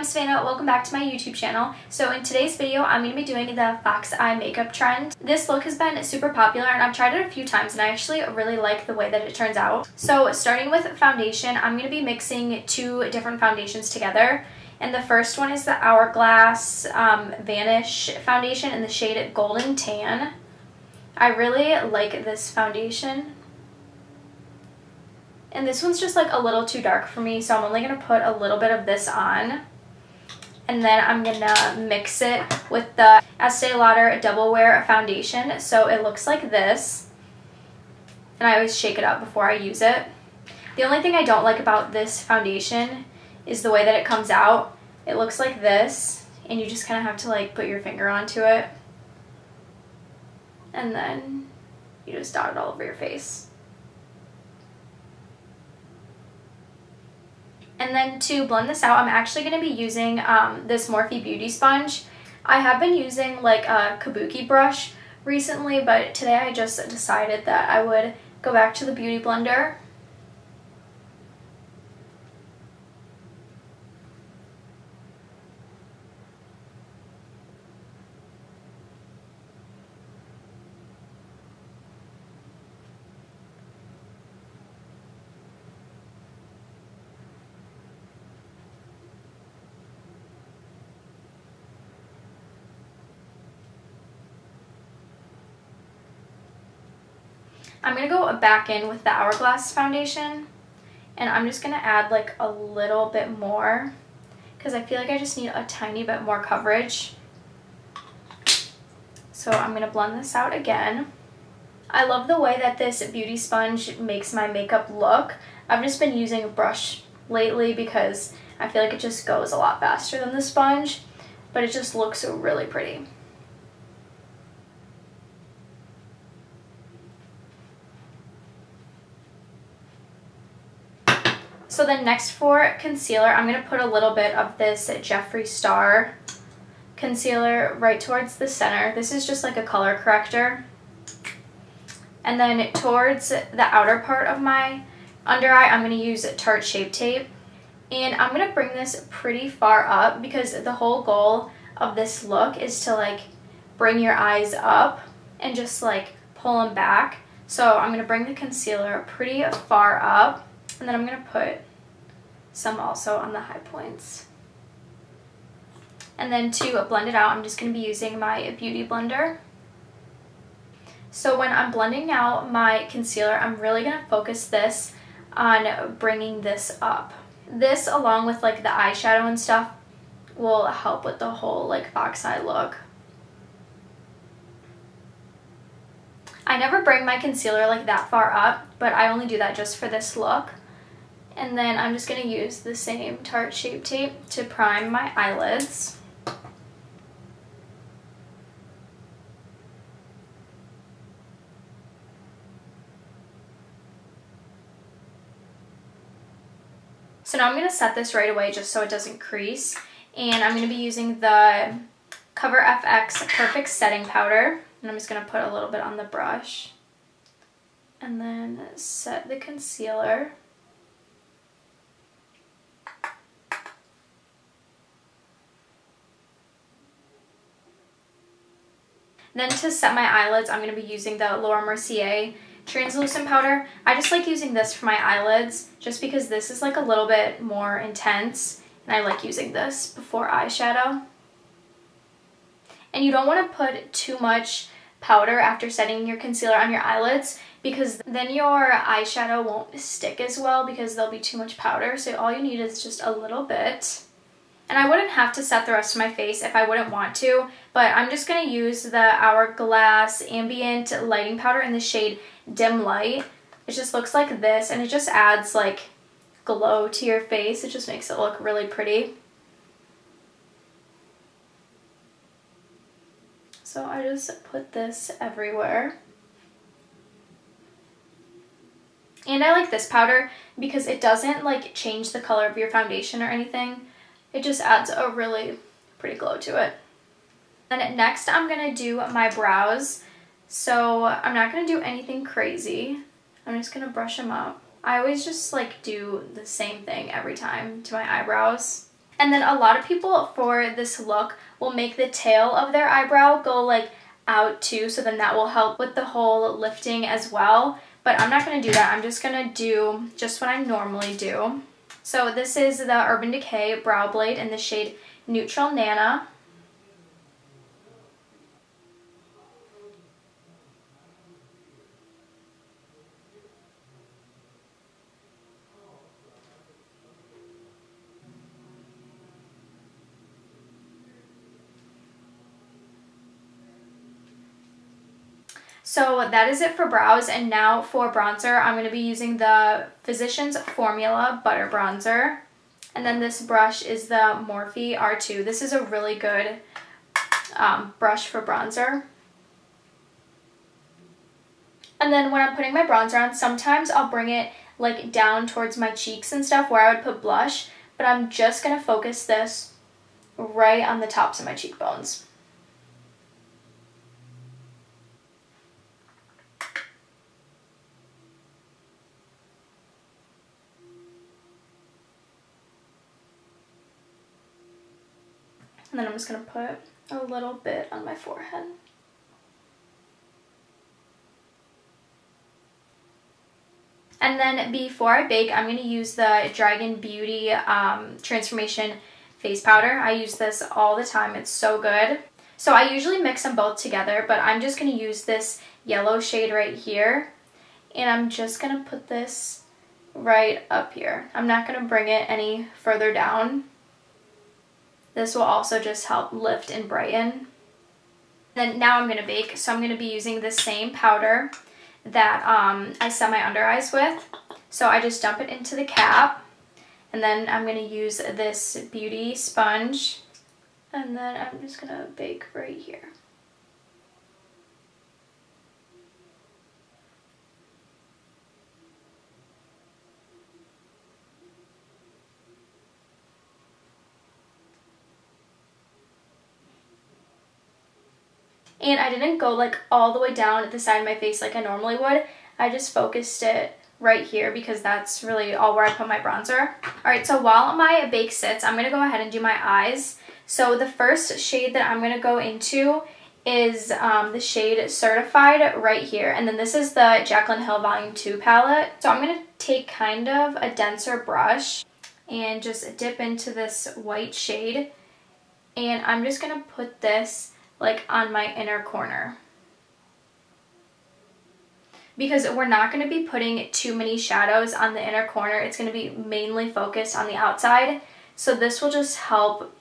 I'm Savannah. Welcome back to my YouTube channel. So in today's video, I'm going to be doing the fox eye makeup trend. This look has been super popular and I've tried it a few times and I actually really like the way that it turns out. So starting with foundation, I'm going to be mixing two different foundations together. And the first one is the Hourglass Vanish foundation in the shade Golden Tan. I really like this foundation. And this one's just like a little too dark for me, so I'm only going to put a little bit of this on. And then I'm going to mix it with the Estée Lauder Double Wear foundation. So it looks like this. And I always shake it up before I use it. The only thing I don't like about this foundation is the way that it comes out. It looks like this, and you just kind of have to like put your finger onto it. And then you just dot it all over your face. And then to blend this out, I'm actually going to be using this Morphe Beauty Sponge. I have been using like a kabuki brush recently, but today I just decided that I would go back to the Beauty Blender. I'm going to go back in with the Hourglass foundation, and I'm just going to add like a little bit more because I feel like I just need a tiny bit more coverage. So I'm going to blend this out again. I love the way that this beauty sponge makes my makeup look. I've just been using a brush lately because I feel like it just goes a lot faster than the sponge, but it just looks really pretty. So then next for concealer, I'm going to put a little bit of this Jeffree Star concealer right towards the center. This is just like a color corrector. And then towards the outer part of my under eye, I'm going to use Tarte Shape Tape. And I'm going to bring this pretty far up because the whole goal of this look is to like bring your eyes up and just like pull them back. So I'm going to bring the concealer pretty far up. And then I'm going to put some also on the high points. And then to blend it out, I'm just going to be using my Beauty Blender. So when I'm blending out my concealer, I'm really going to focus this on bringing this up. This, along with like the eyeshadow and stuff, will help with the whole like fox eye look. I never bring my concealer like that far up, but I only do that just for this look. And then I'm just going to use the same Tarte Shape Tape to prime my eyelids. So now I'm going to set this right away just so it doesn't crease. And I'm going to be using the Cover FX Perfect Setting Powder. And I'm just going to put a little bit on the brush. And then set the concealer. Then to set my eyelids, I'm going to be using the Laura Mercier translucent powder. I just like using this for my eyelids just because this is like a little bit more intense and I like using this before eyeshadow. And you don't want to put too much powder after setting your concealer on your eyelids because then your eyeshadow won't stick as well because there'll be too much powder. So all you need is just a little bit. And I wouldn't have to set the rest of my face if I wouldn't want to, but I'm just going to use the Hourglass Ambient Lighting Powder in the shade Dim Light. It just looks like this, and it just adds like glow to your face. It just makes it look really pretty. So I just put this everywhere. And I like this powder because it doesn't like change the color of your foundation or anything. It just adds a really pretty glow to it. Then next I'm going to do my brows. So I'm not going to do anything crazy. I'm just going to brush them up. I always just like do the same thing every time to my eyebrows. And then a lot of people for this look will make the tail of their eyebrow go like out too, so then that will help with the whole lifting as well. But I'm not going to do that. I'm just going to do just what I normally do. So this is the Urban Decay Brow Blade in the shade Neutral Nana. So that is it for brows, and now for bronzer, I'm going to be using the Physicians Formula Butter Bronzer. And then this brush is the Morphe R2. This is a really good brush for bronzer. And then when I'm putting my bronzer on, sometimes I'll bring it like down towards my cheeks and stuff where I would put blush, but I'm just going to focus this right on the tops of my cheekbones. And then I'm just going to put a little bit on my forehead. And then before I bake, I'm going to use the Dragon Beauty Transformation Face Powder. I use this all the time. It's so good. So I usually mix them both together, but I'm just going to use this yellow shade right here. And I'm just going to put this right up here. I'm not going to bring it any further down. This will also just help lift and brighten. Then now I'm going to bake, so I'm going to be using the same powder that I set my under eyes with. So I just dump it into the cap, and then I'm going to use this beauty sponge, and then I'm just going to bake right here. And I didn't go like all the way down at the side of my face like I normally would. I just focused it right here because that's really all where I put my bronzer. Alright, so while my bake sits, I'm going to go ahead and do my eyes. So the first shade that I'm going to go into is the shade Certified right here. And then this is the Jaclyn Hill Volume 2 palette. So I'm going to take kind of a denser brush and just dip into this white shade. And I'm just going to put this like on my inner corner, because we're not going to be putting too many shadows on the inner corner. It's going to be mainly focused on the outside, so this will just help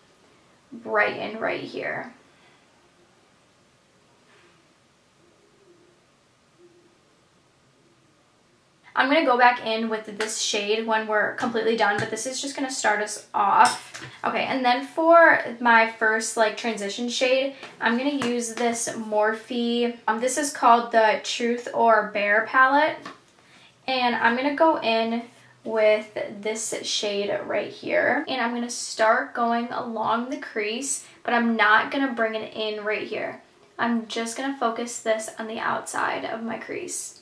brighten right here. I'm going to go back in with this shade when we're completely done, but this is just going to start us off. Okay, and then for my first like transition shade, I'm going to use this Morphe. This is called the Truth or Bare palette. And I'm going to go in with this shade right here. And I'm going to start going along the crease, but I'm not going to bring it in right here. I'm just going to focus this on the outside of my crease.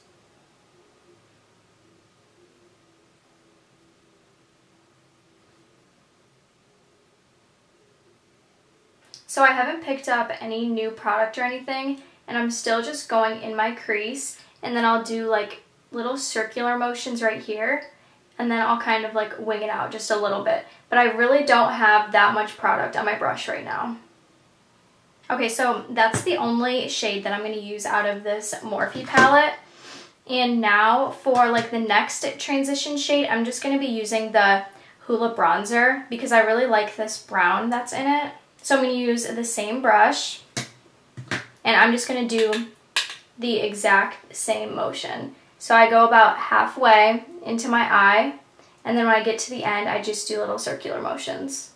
So I haven't picked up any new product or anything, and I'm still just going in my crease, and then I'll do like little circular motions right here, and then I'll kind of like wing it out just a little bit. But I really don't have that much product on my brush right now. Okay, so that's the only shade that I'm going to use out of this Morphe palette. And now for like the next transition shade, I'm just going to be using the Hoola Bronzer because I really like this brown that's in it. So I'm going to use the same brush, and I'm just going to do the exact same motion. So I go about halfway into my eye, and then when I get to the end, I just do little circular motions.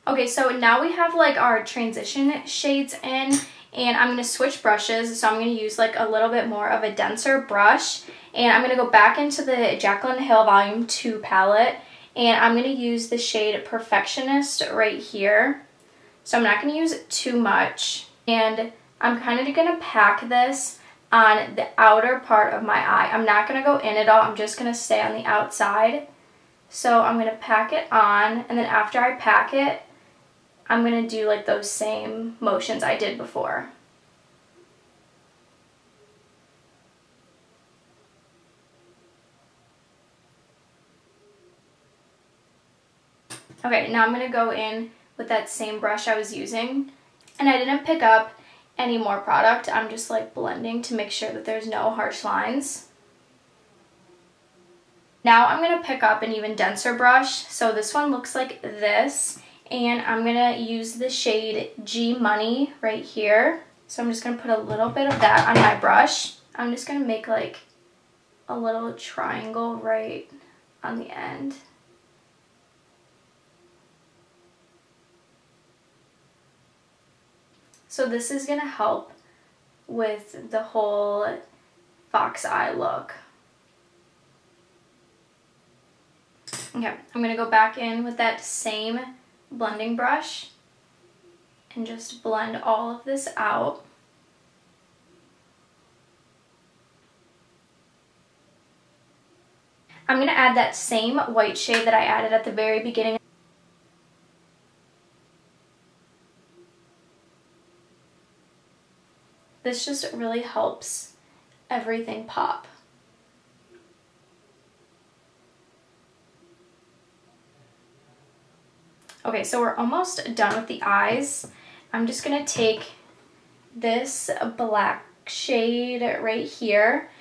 Okay, so now we have like our transition shades in, and I'm going to switch brushes. So I'm going to use like a little bit more of a denser brush, and I'm going to go back into the Jaclyn Hill Volume 2 palette, and I'm going to use the shade Perfectionist right here. So I'm not going to use too much. And I'm kind of going to pack this on the outer part of my eye. I'm not going to go in at all. I'm just going to stay on the outside. So I'm going to pack it on, and then after I pack it, I'm going to do like those same motions I did before. Okay, now I'm going to go in with that same brush I was using, and I didn't pick up any more product. I'm just like blending to make sure that there's no harsh lines. Now I'm going to pick up an even denser brush. So this one looks like this, and I'm going to use the shade G Money right here. So I'm just going to put a little bit of that on my brush. I'm just going to make like a little triangle right on the end. So this is going to help with the whole fox eye look. Okay, I'm going to go back in with that same blending brush and just blend all of this out. I'm going to add that same white shade that I added at the very beginning. This just really helps everything pop. Okay, so we're almost done with the eyes. I'm just going to take this black shade right here,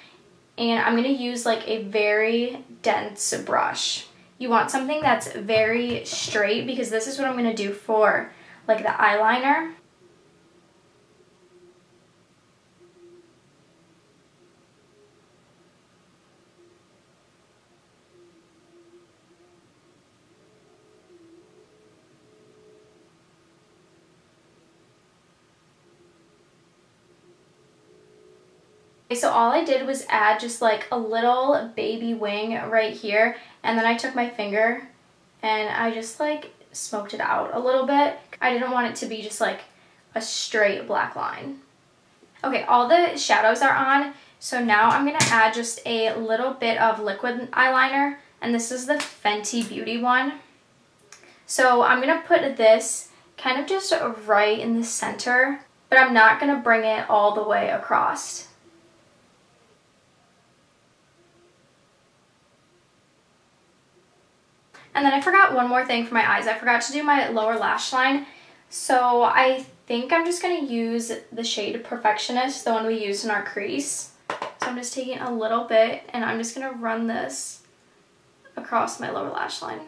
and I'm going to use like a very dense brush. You want something that's very straight, because this is what I'm going to do for like the eyeliner. So all I did was add just like a little baby wing right here, and then I took my finger and I just like smoked it out a little bit. I didn't want it to be just like a straight black line. Okay, all the shadows are on, so now I'm going to add just a little bit of liquid eyeliner, and this is the Fenty Beauty one. So I'm going to put this kind of just right in the center, but I'm not going to bring it all the way across. And then I forgot one more thing for my eyes. I forgot to do my lower lash line. So I think I'm just going to use the shade Perfectionist, the one we used in our crease. So I'm just taking a little bit, and I'm just going to run this across my lower lash line.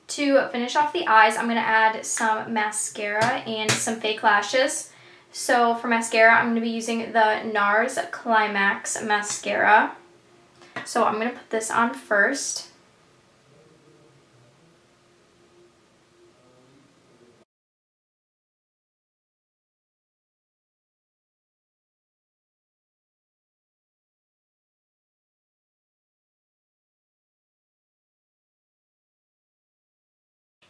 To finish off the eyes, I'm going to add some mascara and some fake lashes. So for mascara, I'm going to be using the Nars Climax mascara. So I'm going to put this on first.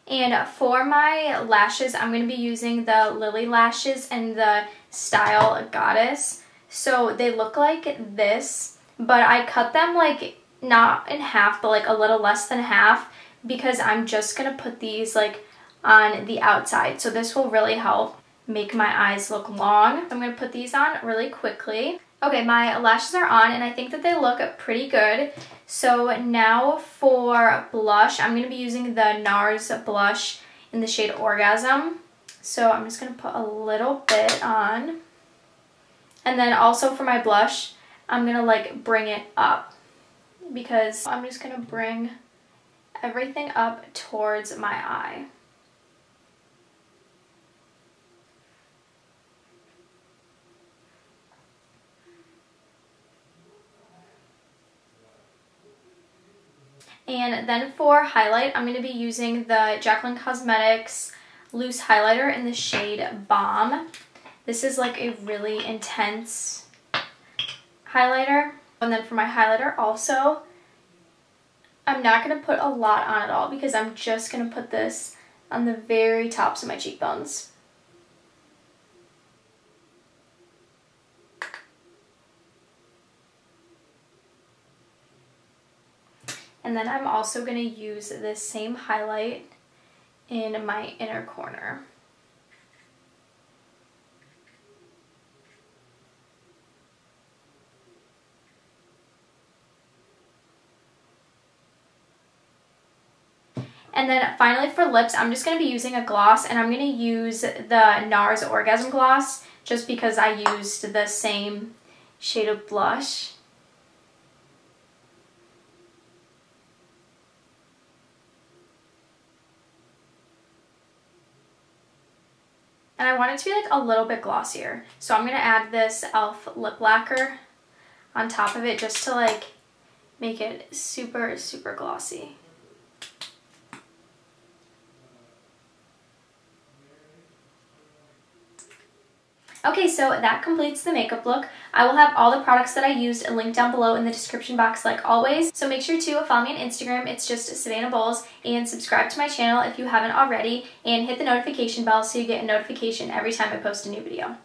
And for my lashes, I'm going to be using the Lilly lashes and the Style Goddess. So they look like this, but I cut them like not in half, but like a little less than half, because I'm just going to put these like on the outside. So this will really help make my eyes look long. I'm going to put these on really quickly. Okay, my lashes are on, and I think that they look pretty good. So now for blush, I'm going to be using the Nars Blush in the shade Orgasm. So I'm just going to put a little bit on. And then also for my blush, I'm going to like bring it up, because I'm just going to bring everything up towards my eye. And then for highlight, I'm going to be using the Jaclyn Cosmetics loose highlighter in the shade Bomb. This is like a really intense highlighter. And then for my highlighter also, not going to put a lot on at all because I'm just going to put this on the very tops of my cheekbones. And then I'm also going to use this same highlight in my inner corner. And then finally for lips, I'm just going to be using a gloss, and I'm going to use the Nars Orgasm Gloss just because I used the same shade of blush. And I want it to be like a little bit glossier. So I'm going to add this e.l.f. lip lacquer on top of it just to like make it super, super glossy. Okay, so that completes the makeup look. I will have all the products that I used linked down below in the description box like always. So make sure to follow me on Instagram, it's just Savannah Boals, and subscribe to my channel if you haven't already, and hit the notification bell so you get a notification every time I post a new video.